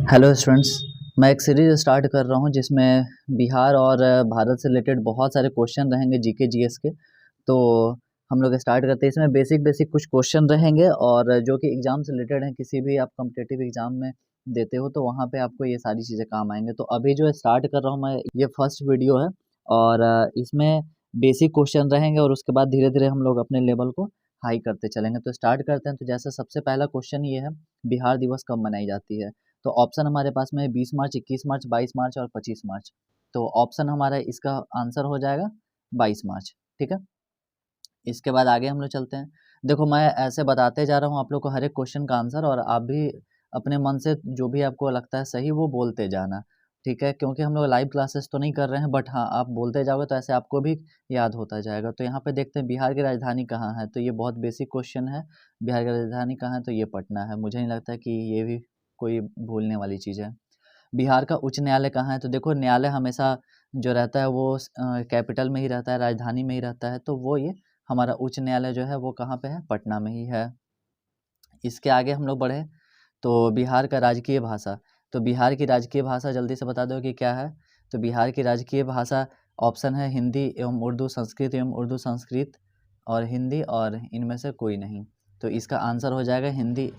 Hello students, मैं एक series start कर रहा हूँ जिसमें बिहार और भारत से रिलेटेड बहुत सारे क्वेश्चन रहेंगे जीके जीएस के। तो हम लोग स्टार्ट करते हैं। इसमें बेसिक कुछ क्वेश्चन रहेंगे और जो कि एग्ज़ाम से रिलेटेड हैं, किसी भी आप कॉम्पिटिटिव एग्ज़ाम में देते हो तो वहाँ पे आपको ये सारी चीज़ें काम आएँगे। तो अभी जो स्टार्ट कर रहा हूँ मैं, ये फर्स्ट वीडियो है और इसमें बेसिक क्वेश्चन रहेंगे और उसके बाद धीरे-धीरे हम लोग अपने लेवल को हाई करते चलेंगे। तो स्टार्ट करते हैं। तो जैसे सबसे पहला क्वेश्चन ये है, बिहार दिवस कब मनाई जाती है? तो ऑप्शन हमारे पास में 20 मार्च, 21 मार्च, 22 मार्च और 25 मार्च। तो ऑप्शन हमारा इसका आंसर हो जाएगा 22 मार्च, ठीक है? इसके बाद आगे हम लोग चलते हैं। देखो, मैं ऐसे बताते जा रहा हूँ आप लोग को हर एक क्वेश्चन का आंसर, और आप भी अपने मन से जो भी आपको लगता है सही वो बोलते जाना, ठीक है? क्योंकि हम लोग लाइव क्लासेस तो नहीं कर रहे हैं, बट हाँ, आप बोलते जाओगे तो ऐसे आपको भी याद होता जाएगा। तो यहाँ पे देखते हैं बिहार की राजधानी कहाँ है? तो ये बहुत बेसिक क्वेश्चन है। बिहार की राजधानी कहाँ है? तो ये पटना है। मुझे नहीं लगता कि ये भी कोई भूलने वाली चीज़ है। बिहार का उच्च न्यायालय कहाँ है? तो देखो, न्यायालय हमेशा जो रहता है वो कैपिटल में ही रहता है, राजधानी में ही रहता है। तो वो ये हमारा उच्च न्यायालय जो है वो कहाँ पे है? पटना में ही है। इसके आगे हम लोग बढ़े तो बिहार का राजकीय भाषा। तो बिहार की राजकीय भाषा जल्दी से बता दो कि क्या है? तो बिहार की राजकीय भाषा ऑप्शन है हिंदी एवं उर्दू, संस्कृत एवं उर्दू, संस्कृत और हिंदी, और इनमें से कोई नहीं। तो इसका आंसर हो जाएगा हिंदी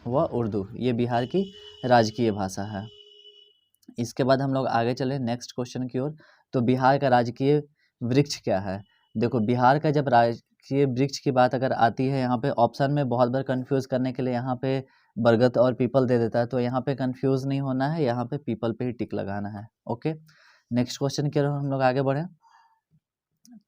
व उर्दू। ये बिहार की राजकीय भाषा है। इसके बाद हम लोग आगे चले नेक्स्ट क्वेश्चन की ओर। तो बिहार का राजकीय वृक्ष क्या है? देखो, बिहार का जब राजकीय वृक्ष की बात अगर आती है, यहाँ पे ऑप्शन में बहुत बार कंफ्यूज करने के लिए यहाँ पे बरगद और पीपल दे देता है। तो यहाँ पे कंफ्यूज नहीं होना है, यहाँ पे पीपल पे ही टिक लगाना है। ओके, नेक्स्ट क्वेश्चन की ओर हम लोग आगे बढ़े।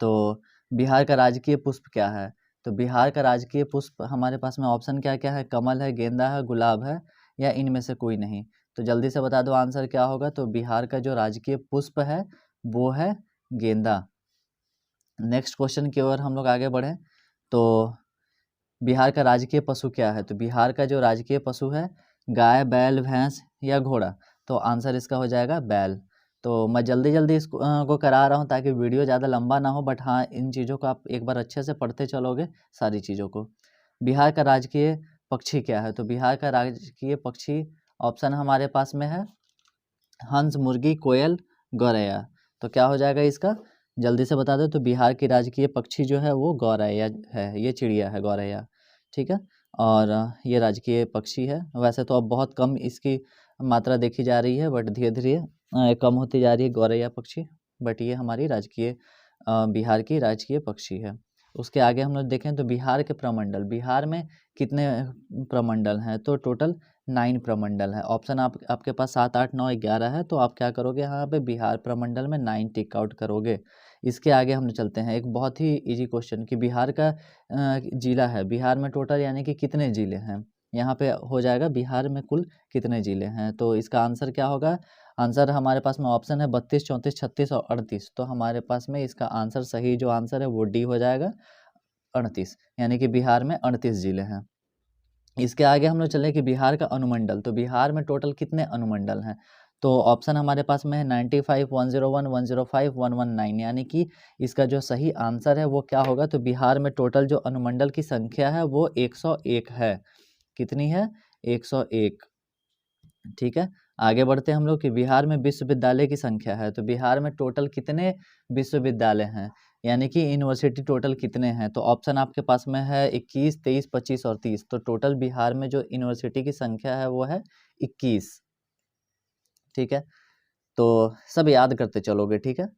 तो बिहार का राजकीय पुष्प क्या है? तो बिहार का राजकीय पुष्प हमारे पास में ऑप्शन क्या क्या है? कमल है, गेंदा है, गुलाब है, या इनमें से कोई नहीं? तो जल्दी से बता दो आंसर क्या होगा। तो बिहार का जो राजकीय पुष्प है वो है गेंदा। नेक्स्ट क्वेश्चन की ओर हम लोग आगे बढ़े। तो बिहार का राजकीय पशु क्या है? तो बिहार का जो राजकीय पशु है, गाय, बैल, भैंस या घोड़ा? तो आंसर इसका हो जाएगा बैल। तो मैं जल्दी इसको को करा रहा हूँ ताकि वीडियो ज़्यादा लंबा ना हो, बट हाँ, इन चीज़ों को आप एक बार अच्छे से पढ़ते चलोगे सारी चीज़ों को। बिहार का राजकीय पक्षी क्या है? तो बिहार का राजकीय पक्षी ऑप्शन हमारे पास में है हंस, मुर्गी, कोयल, गौरैया। तो क्या हो जाएगा इसका? जल्दी से बता दो। तो बिहार की राजकीय पक्षी जो है वो गौरैया है, ये चिड़िया है गौरैया, ठीक है? और ये राजकीय पक्षी है। वैसे तो अब बहुत कम इसकी मात्रा देखी जा रही है, बट धीरे-धीरे कम होती जा रही है गौरैया पक्षी, बट ये हमारी राजकीय बिहार की राजकीय पक्षी है। उसके आगे हम लोग देखें तो बिहार के प्रमंडल, बिहार में कितने प्रमंडल हैं? तो टोटल 9 प्रमंडल है। ऑप्शन आपके पास 7, 8, 9, 11 है। तो आप क्या करोगे? यहाँ पे बिहार प्रमंडल में 9 टिक आउट करोगे। इसके आगे हम चलते हैं एक बहुत ही इजी क्वेश्चन कि बिहार का जिला है, बिहार में टोटल यानी कि कितने जिले हैं? यहाँ पे हो जाएगा बिहार में कुल कितने जिले हैं? तो इसका आंसर क्या होगा? आंसर हमारे पास में ऑप्शन है 32, 34, 36 और 38। तो हमारे पास में इसका आंसर, सही जो आंसर है वो डी हो जाएगा, 38, यानी कि बिहार में 38 जिले हैं। इसके आगे हम लोग चले कि बिहार का अनुमंडल। तो बिहार में टोटल कितने अनुमंडल हैं? तो ऑप्शन हमारे पास में है 95, 101, 105, 119, यानी कि इसका जो सही आंसर है वो क्या होगा? तो बिहार में टोटल जो अनुमंडल की संख्या है वो 101 है। कितनी है? 101, ठीक है? आगे बढ़ते हैं हम लोग कि बिहार में विश्वविद्यालय की संख्या है। तो बिहार में टोटल कितने विश्वविद्यालय हैं? यानी कि यूनिवर्सिटी टोटल कितने हैं? तो ऑप्शन आपके पास में है 21, 23, 25 और 30। तो टोटल बिहार में जो यूनिवर्सिटी की संख्या है वो है 21, ठीक है? तो सब याद करते चलोगे, ठीक है?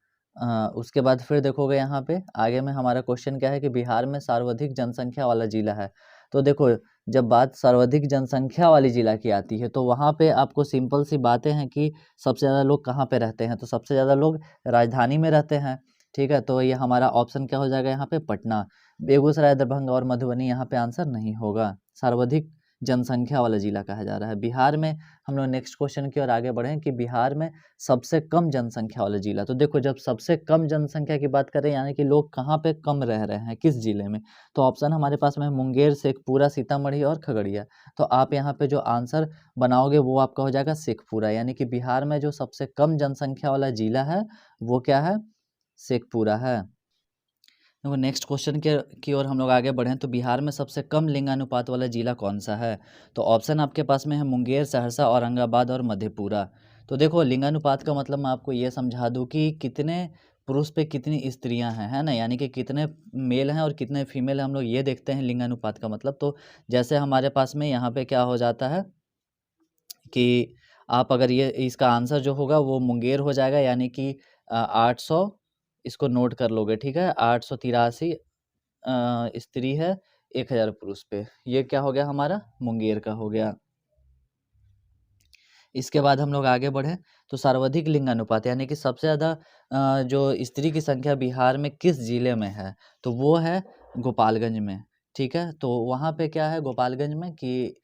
उसके बाद फिर देखोगे यहाँ पे आगे में हमारा क्वेश्चन क्या है कि बिहार में सर्वाधिक जनसंख्या वाला जिला है। तो देखो, जब बात सर्वाधिक जनसंख्या वाली जिला की आती है तो वहाँ पे आपको सिंपल सी बातें हैं कि सबसे ज़्यादा लोग कहाँ पे रहते हैं? तो सबसे ज़्यादा लोग राजधानी में रहते हैं, ठीक है? तो ये हमारा ऑप्शन क्या हो जाएगा यहाँ पे? पटना। बेगूसराय, दरभंगा और मधुबनी यहाँ पे आंसर नहीं होगा। सर्वाधिक जनसंख्या वाला जिला कहा जा रहा है। बिहार में हम लोग नेक्स्ट क्वेश्चन की ओर आगे बढ़ें कि बिहार में सबसे कम जनसंख्या वाला जिला। तो देखो, जब सबसे कम जनसंख्या की बात करें यानी कि लोग कहाँ पे कम रह रहे हैं, किस जिले में? तो ऑप्शन हमारे पास में है मुंगेर, शेखपुरा, सीतामढ़ी और खगड़िया। तो आप यहाँ पे जो आंसर बनाओगे वो आपका हो जाएगा शेखपुरा, यानी कि बिहार में जो सबसे कम जनसंख्या वाला जिला है वो क्या है? शेखपुरा है। देखो नेक्स्ट क्वेश्चन के की ओर हम लोग आगे बढ़ें तो बिहार में सबसे कम लिंगानुपात वाला जिला कौन सा है? तो ऑप्शन आपके पास में है मुंगेर, सहरसा, औरंगाबाद और मधेपुरा। तो देखो लिंगानुपात का मतलब मैं आपको ये समझा दूँ कि कितने पुरुष पे कितनी स्त्रियां हैं, है ना? यानी कि कितने मेल हैं और कितने फीमेल हैं, हम लोग ये देखते हैं लिंगानुपात का मतलब। तो जैसे हमारे पास में यहाँ पे क्या हो जाता है कि आप अगर ये इसका आंसर जो होगा वो मुंगेर हो जाएगा, यानी कि 800, इसको नोट कर लोगे, ठीक है? 883 स्त्री है 1000 पुरुष पे, ये क्या हो गया हमारा मुंगेर का हो गया। इसके बाद हम लोग आगे बढ़े तो सर्वाधिक लिंगानुपात यानी कि सबसे ज़्यादा जो स्त्री की संख्या बिहार में किस जिले में है? तो वो है गोपालगंज में, ठीक है? तो वहाँ पे क्या है गोपालगंज में कि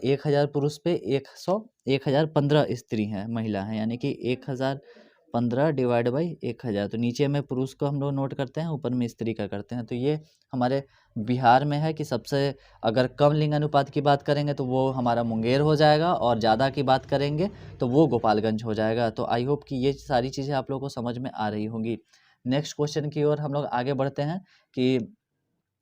1000 पुरुष पे 1015 स्त्री हैं, महिला हैं, यानी कि 1015 डिवाइड बाई 1000। तो नीचे में पुरुष को हम लोग नोट करते हैं, ऊपर में स्त्री का करते हैं। तो ये हमारे बिहार में है कि सबसे अगर कम लिंगानुपात की बात करेंगे तो वो हमारा मुंगेर हो जाएगा, और ज़्यादा की बात करेंगे तो वो गोपालगंज हो जाएगा। तो आई होप कि ये सारी चीज़ें आप लोगों को समझ में आ रही होंगी। नेक्स्ट क्वेश्चन की ओर हम लोग आगे बढ़ते हैं कि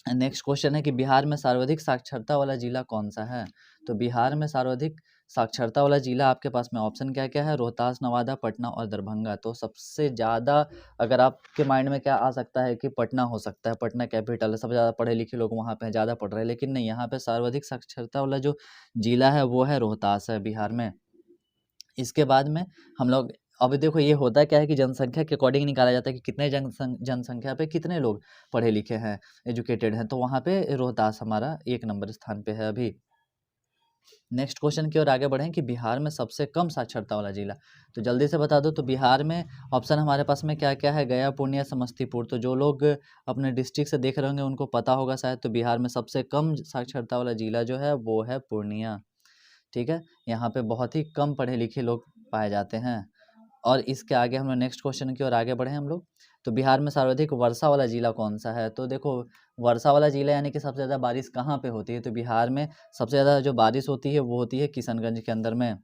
नेक्स्ट क्वेश्चन है कि बिहार में सर्वाधिक साक्षरता वाला जिला कौन सा है? तो बिहार में सर्वाधिक साक्षरता वाला जिला आपके पास में ऑप्शन क्या-क्या है? रोहतास, नवादा, पटना और दरभंगा। तो सबसे ज़्यादा अगर आपके माइंड में क्या आ सकता है कि पटना हो सकता है, पटना कैपिटल है, सबसे ज़्यादा पढ़े-लिखे लोग वहाँ पे हैं, ज़्यादा पढ़ रहे हैं, लेकिन नहीं, यहाँ पे सर्वाधिक साक्षरता वाला जो जिला है वो है रोहतास है बिहार में। इसके बाद में हम लोग अभी देखो ये होता क्या है कि जनसंख्या के अकॉर्डिंग निकाला जाता है कि कितने जनसंख्या पे कितने लोग पढ़े लिखे हैं, एजुकेटेड हैं, तो वहाँ पे रोहतास हमारा 1 नंबर स्थान पे है अभी। नेक्स्ट क्वेश्चन की ओर आगे बढ़ें कि बिहार में सबसे कम साक्षरता वाला जिला, तो जल्दी से बता दो। तो बिहार में ऑप्शन हमारे पास में क्या-क्या है? गया, पूर्णिया, समस्तीपुर। तो जो लोग अपने डिस्ट्रिक्ट से देख रहे होंगे उनको पता होगा शायद, तो बिहार में सबसे कम साक्षरता वाला जिला जो है वो है पूर्णिया, ठीक है? यहाँ पे बहुत ही कम पढ़े-लिखे लोग पाए जाते हैं। और इसके आगे हम लोग नेक्स्ट क्वेश्चन की ओर आगे बढ़े हम लोग, तो बिहार में सर्वाधिक वर्षा वाला जिला कौन सा है? तो देखो वर्षा वाला जिला यानी कि सबसे ज़्यादा बारिश कहाँ पे होती है? तो बिहार में सबसे ज़्यादा जो बारिश होती है वो होती है किशनगंज के अंदर में।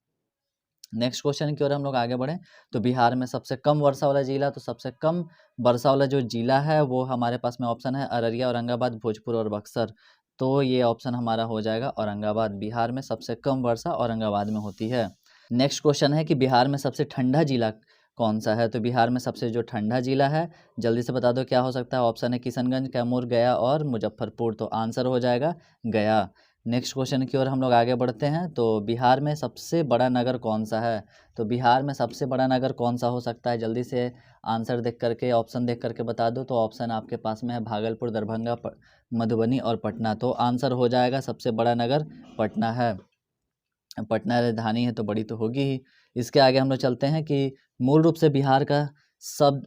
नेक्स्ट क्वेश्चन की ओर हम लोग आगे बढ़ें तो बिहार में सबसे कम वर्षा वाला जिला, तो सबसे कम वर्षा वाला जो जिला है वो हमारे पास में ऑप्शन है अररिया, औरंगाबाद, भोजपुर और बक्सर। तो ये ऑप्शन हमारा हो जाएगा औरंगाबाद। बिहार में सबसे कम वर्षा औरंगाबाद में होती है। नेक्स्ट क्वेश्चन है कि बिहार में सबसे ठंडा जिला कौन सा है? तो बिहार में सबसे जो ठंडा जिला है जल्दी से बता दो क्या हो सकता है? ऑप्शन है किशनगंज, कैमूर, गया और मुजफ्फरपुर। तो आंसर हो जाएगा गया। नेक्स्ट क्वेश्चन की ओर हम लोग आगे बढ़ते हैं तो बिहार में सबसे बड़ा नगर कौन सा है? तो बिहार में सबसे बड़ा नगर कौन सा हो सकता है? जल्दी से आंसर देख करके, ऑप्शन देख करके बता दो। तो ऑप्शन आपके पास में है भागलपुर, दरभंगा, मधुबनी और पटना। तो आंसर हो जाएगा सबसे बड़ा नगर पटना है। पटना राजधानी है तो बड़ी तो होगी ही। इसके आगे हम लोग चलते हैं कि मूल रूप से बिहार का शब्द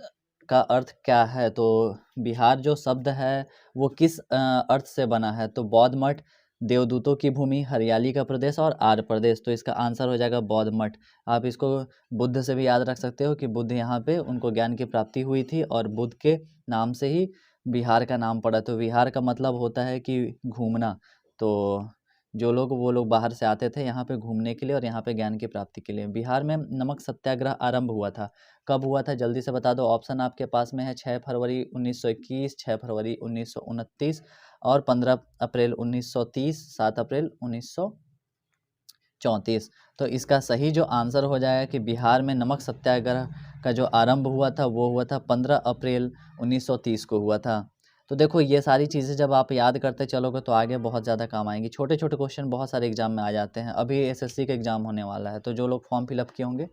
का अर्थ क्या है? तो बिहार जो शब्द है वो किस अर्थ से बना है? तो बौद्ध मठ, देवदूतों की भूमि, हरियाली का प्रदेश और आर्य प्रदेश। तो इसका आंसर हो जाएगा बौद्ध मठ। आप इसको बुद्ध से भी याद रख सकते हो कि बुद्ध यहाँ पे उनको ज्ञान की प्राप्ति हुई थी और बुद्ध के नाम से ही बिहार का नाम पड़ा। तो बिहार का मतलब होता है कि घूमना। तो जो लोग वो लोग बाहर से आते थे यहाँ पे घूमने के लिए और यहाँ पे ज्ञान की प्राप्ति के लिए। बिहार में नमक सत्याग्रह आरंभ हुआ था, कब हुआ था? जल्दी से बता दो। ऑप्शन आपके पास में है 6 फरवरी 1921, 6 फरवरी 1929 और 15 अप्रैल 1930, 7 अप्रैल 1934। तो इसका सही जो आंसर हो जाएगा कि बिहार में नमक सत्याग्रह का जो आरंभ हुआ था वो हुआ था 15 अप्रैल 1930 को हुआ था। तो देखो ये सारी चीज़ें जब आप याद करते चलोगे तो आगे बहुत ज़्यादा काम आएंगी। छोटे-छोटे क्वेश्चन बहुत सारे एग्जाम में आ जाते हैं। अभी एसएससी का एग्ज़ाम होने वाला है, तो जो लोग फॉर्म फिल अप किए होंगे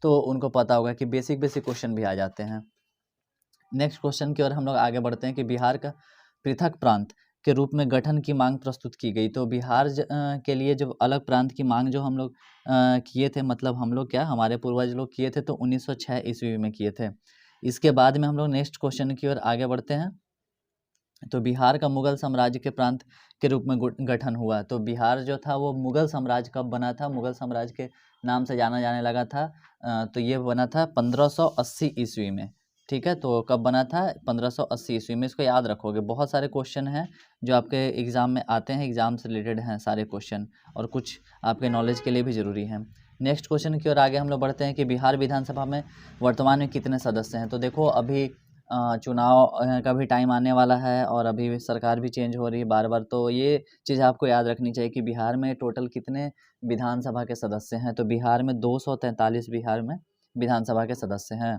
तो उनको पता होगा कि बेसिक क्वेश्चन भी आ जाते हैं। नेक्स्ट क्वेश्चन की ओर हम लोग आगे बढ़ते हैं कि बिहार का पृथक प्रांत के रूप में गठन की मांग प्रस्तुत की गई। तो बिहार के लिए जब अलग प्रांत की मांग जो हम लोग किए थे, मतलब हम लोग क्या हमारे पूर्वज लोग किए थे, तो 1906 ईस्वी में किए थे। इसके बाद में हम लोग नेक्स्ट क्वेश्चन की ओर आगे बढ़ते हैं। तो बिहार का मुगल साम्राज्य के प्रांत के रूप में गठन हुआ। तो बिहार जो था वो मुगल साम्राज्य कब बना था? मुगल साम्राज्य के नाम से जाना जाने लगा था। तो ये बना था 1580 ईस्वी में, ठीक है? तो कब बना था? 1580 ईस्वी में। इसको याद रखोगे, बहुत सारे क्वेश्चन हैं जो आपके एग्ज़ाम में आते हैं, एग्ज़ाम से रिलेटेड हैं सारे क्वेश्चन, और कुछ आपके नॉलेज के लिए भी ज़रूरी हैं। नेक्स्ट क्वेश्चन की ओर आगे हम लोग बढ़ते हैं कि बिहार विधानसभा में वर्तमान में कितने सदस्य हैं? तो देखो अभी चुनाव का भी टाइम आने वाला है और अभी सरकार भी चेंज हो रही है बार बार, तो ये चीज़ आपको याद रखनी चाहिए कि बिहार में टोटल कितने विधानसभा के सदस्य हैं। तो बिहार में 243 बिहार में विधानसभा के सदस्य हैं।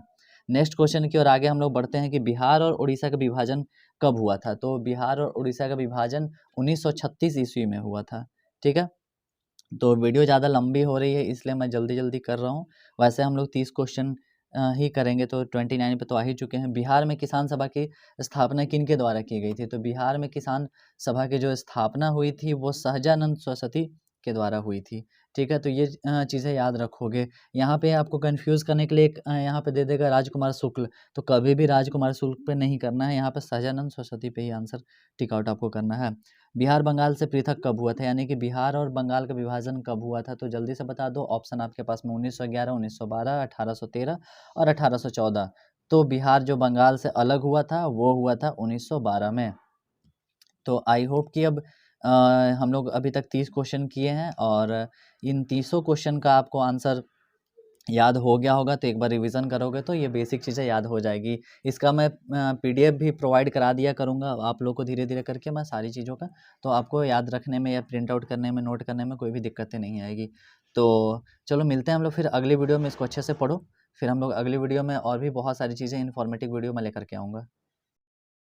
नेक्स्ट क्वेश्चन की ओर आगे हम लोग बढ़ते हैं कि बिहार और उड़ीसा का विभाजन कब हुआ था। तो बिहार और उड़ीसा का विभाजन 1936 ईस्वी में हुआ था। ठीक है, तो वीडियो ज़्यादा लंबी हो रही है इसलिए मैं जल्दी जल्दी कर रहा हूँ। वैसे हम लोग 30 क्वेश्चन ही करेंगे, तो 29 पे तो आ ही चुके हैं। बिहार में किसान सभा की स्थापना किनके द्वारा की गई थी। तो बिहार में किसान सभा की जो स्थापना हुई थी वो सहजानंद सरस्वती के द्वारा हुई थी। ठीक है, तो ये चीज़ें याद रखोगे। यहाँ पे आपको कंफ्यूज करने के लिए एक यहाँ पे दे देगा राजकुमार शुक्ल, तो कभी भी राजकुमार शुक्ल पे नहीं करना है, यहाँ पे सहजानंद सरस्वती पे ही आंसर टिक आउट आपको करना है। बिहार बंगाल से पृथक कब हुआ था, यानी कि बिहार और बंगाल का विभाजन कब हुआ था। तो जल्दी से बता दो, ऑप्शन आपके पास में 1911, 1912, 1813 और 1814। तो बिहार जो बंगाल से अलग हुआ था वो हुआ था 1912 में। तो आई होप कि अब हम लोग अभी तक 30 क्वेश्चन किए हैं और इन 30 क्वेश्चन का आपको आंसर याद हो गया होगा। तो एक बार रिवीजन करोगे तो ये बेसिक चीज़ें याद हो जाएगी। इसका मैं पीडीएफ भी प्रोवाइड करा दिया करूँगा आप लोग को धीरे धीरे करके मैं सारी चीज़ों का, तो आपको याद रखने में या प्रिंट आउट करने में, नोट करने में कोई भी दिक्कतें नहीं आएगी। तो चलो मिलते हैं हम लोग फिर अगली वीडियो में। इसको अच्छे से पढ़ो, फिर हम लोग अगली वीडियो में और भी बहुत सारी चीज़ें इन्फॉर्मेटिव वीडियो में लेकर के आऊँगा।